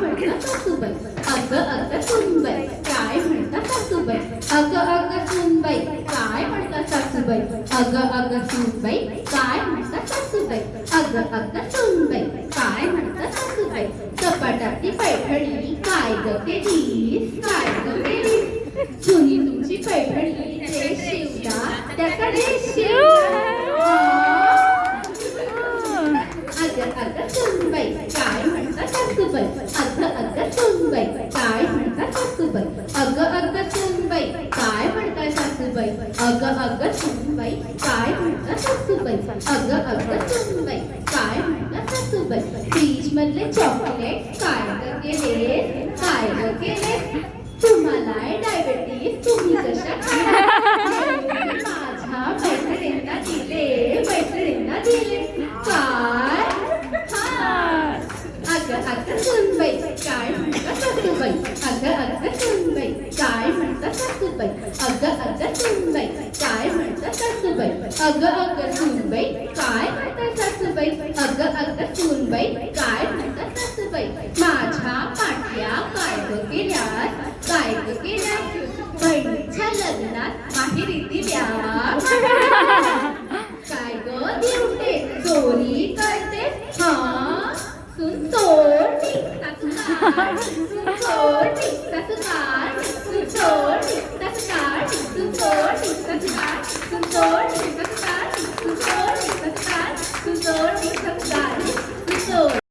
म्हणतात सासूबाई. अगं सुनबाई काय म्हणतात सासूबाई. अगं सुनबाई काय म्हणतात सासूबाई. अगं सुनबाई काय म्हणतात सासूबाई. अगं सुनबाई काय म्हणतात सासूबाई. कपाटातली पैठणी काय ग केलीस, काय ग केलीस. जुनी तुमची पैठणी ते शिवला त्याचा ड्रेस शिवला. अगं सुनबाई काय म्हणतात सासूबाई. अगं सुनबाई काय म्हणतात सासूबाई. अगं सुनबाई काय म्हणतात सासूबाई. अगं सुनबाई काय म्हणतात सासूबाई. अगं सुनबाई काय म्हणतात सासूबाई. फ्रीज मधले चॉकलेट काय ग केले, काय ग केले. तुम्हाला डायबिटीज तुम्ही कशा माझ्या मैत्रिणींना दिले, मैत्रिणींना दिले. काय अगं सुनबाई काय म्हणतात सासूबाई. अगं सुनबाई काय म्हणतात सासूबाई. अगं सुनबाई काय म्हणतात सासूबाई. अगं सुनबाई काय म्हणतात सासूबाई. अगं सुनबाई काय